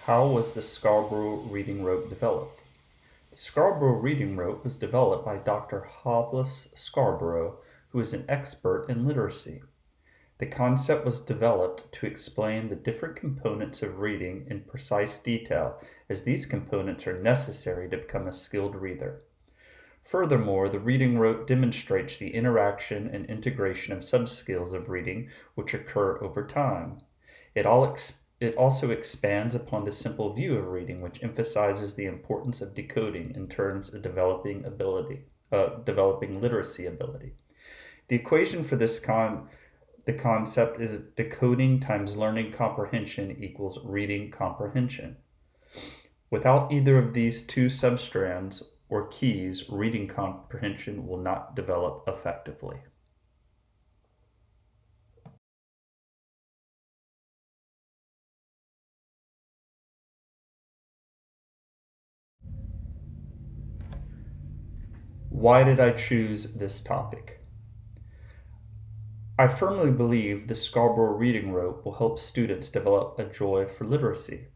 How was the Scarborough Reading Rope developed? The Scarborough Reading Rope was developed by Dr. Hollis Scarborough, who is an expert in literacy. The concept was developed to explain the different components of reading in precise detail, as these components are necessary to become a skilled reader. Furthermore, the reading rope demonstrates the interaction and integration of subskills of reading which occur over time. It also expands upon the simple view of reading, which emphasizes the importance of decoding in terms of developing literacy ability. The equation for the concept is decoding times learning comprehension equals reading comprehension. Without either of these two substrands or keys, reading comprehension will not develop effectively. Why did I choose this topic? I firmly believe the Scarborough Reading Rope will help students develop a joy for literacy.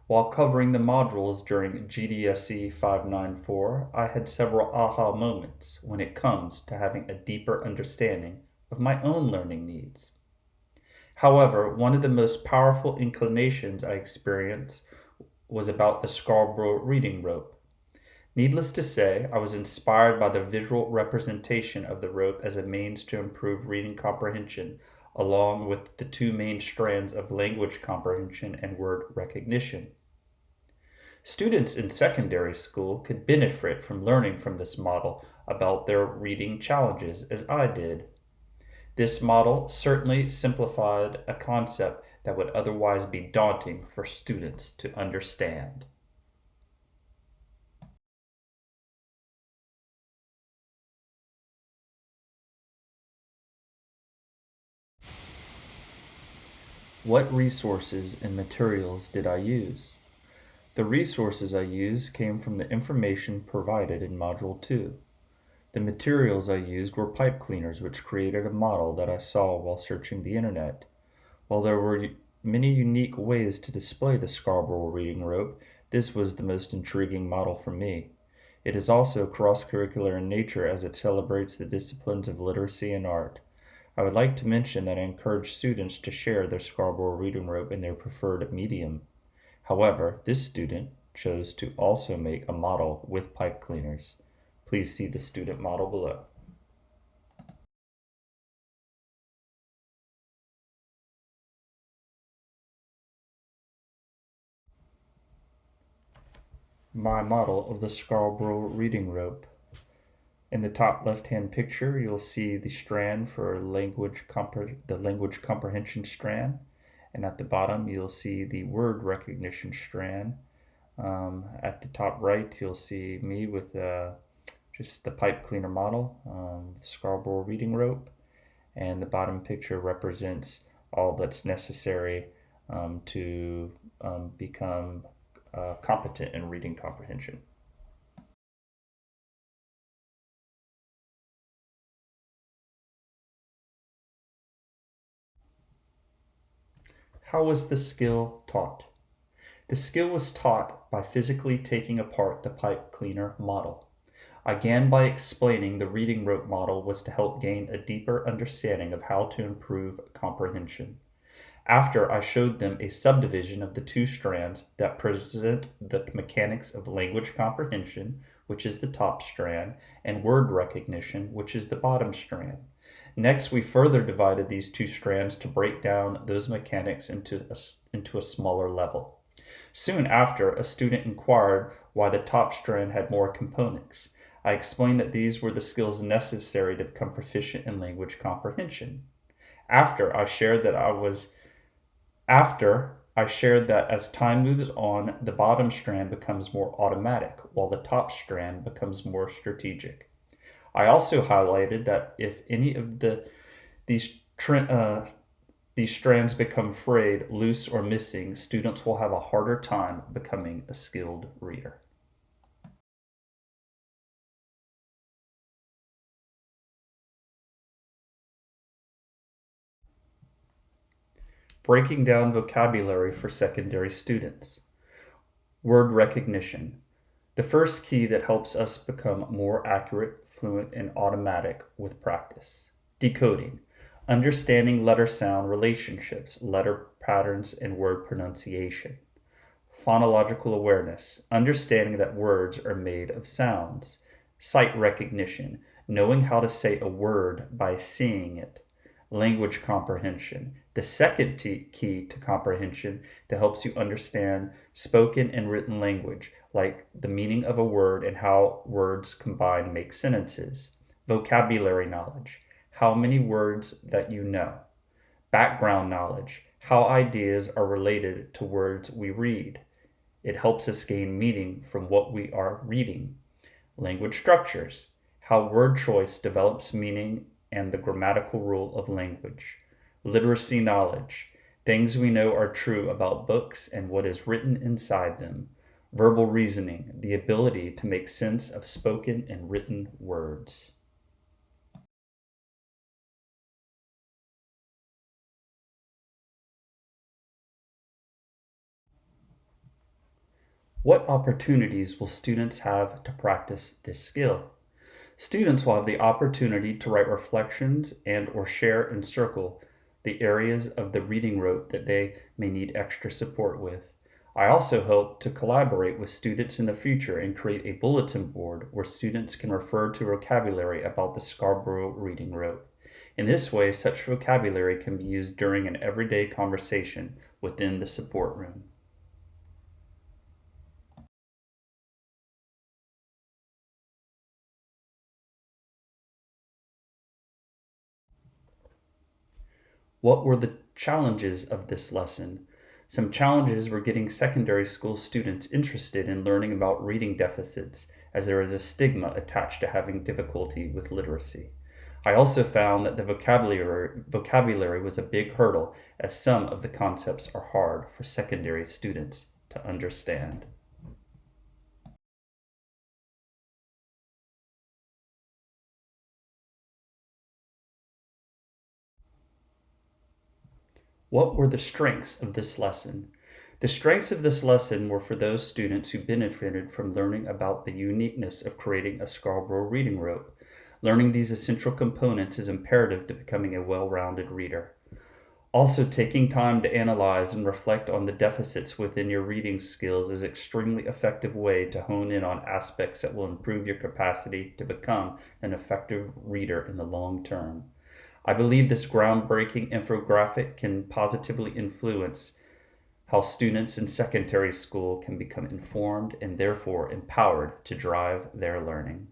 While covering the modules during GDSE 594, I had several aha moments when it comes to having a deeper understanding of my own learning needs. However, one of the most powerful inclinations I experienced was about the Scarborough Reading Rope. Needless to say, I was inspired by the visual representation of the rope as a means to improve reading comprehension, along with the two main strands of language comprehension and word recognition. Students in secondary school could benefit from learning from this model about their reading challenges as I did. This model certainly simplified a concept that would otherwise be daunting for students to understand. What resources and materials did I use? The resources I used came from the information provided in Module 2. The materials I used were pipe cleaners, which created a model that I saw while searching the internet. While there were many unique ways to display the Scarborough Reading Rope, this was the most intriguing model for me. It is also cross-curricular in nature as it celebrates the disciplines of literacy and art. I would like to mention that I encourage students to share their Scarborough Reading Rope in their preferred medium. However, this student chose to also make a model with pipe cleaners. Please see the student model below. My model of the Scarborough Reading Rope. In the top left-hand picture, you'll see the strand for the language comprehension strand, and at the bottom, you'll see the word recognition strand. At the top right, you'll see me with just the pipe cleaner model, Scarborough Reading Rope, and the bottom picture represents all that's necessary to become competent in reading comprehension. How was the skill taught? The skill was taught by physically taking apart the pipe cleaner model. I began by explaining the reading rope model was to help gain a deeper understanding of how to improve comprehension. After I showed them a subdivision of the two strands that present the mechanics of language comprehension, which is the top strand, and word recognition, which is the bottom strand. Next, we further divided these two strands to break down those mechanics into a smaller level. Soon after, a student inquired why the top strand had more components. I explained that these were the skills necessary to become proficient in language comprehension. After I shared that as time moves on, the bottom strand becomes more automatic, while the top strand becomes more strategic. I also highlighted that if any of these these strands become frayed, loose, or missing, students will have a harder time becoming a skilled reader. Breaking down vocabulary for secondary students. Word recognition. The first key that helps us become more accurate, fluent, and automatic with practice. Decoding. Understanding letter sound relationships, letter patterns, and word pronunciation. Phonological awareness, understanding that words are made of sounds. Sight recognition, knowing how to say a word by seeing it. Language comprehension, the second key to comprehension that helps you understand spoken and written language, like the meaning of a word and how words combine make sentences. Vocabulary knowledge, how many words that you know. Background knowledge, how ideas are related to words we read. It helps us gain meaning from what we are reading. Language structures, how word choice develops meaning and the grammatical rule of language. Literacy knowledge, things we know are true about books and what is written inside them. Verbal reasoning, the ability to make sense of spoken and written words. What opportunities will students have to practice this skill? Students will have the opportunity to write reflections and or share and circle the areas of the reading rote that they may need extra support with. I also hope to collaborate with students in the future and create a bulletin board where students can refer to vocabulary about the Scarborough reading rote. In this way, such vocabulary can be used during an everyday conversation within the support room. What were the challenges of this lesson? Some challenges were getting secondary school students interested in learning about reading deficits, as there is a stigma attached to having difficulty with literacy. I also found that the vocabulary was a big hurdle, as some of the concepts are hard for secondary students to understand. What were the strengths of this lesson? The strengths of this lesson were for those students who benefited from learning about the uniqueness of creating a Scarborough reading rope. Learning these essential components is imperative to becoming a well rounded reader. Also, taking time to analyze and reflect on the deficits within your reading skills is an extremely effective way to hone in on aspects that will improve your capacity to become an effective reader in the long term. I believe this groundbreaking infographic can positively influence how students in secondary school can become informed and therefore empowered to drive their learning.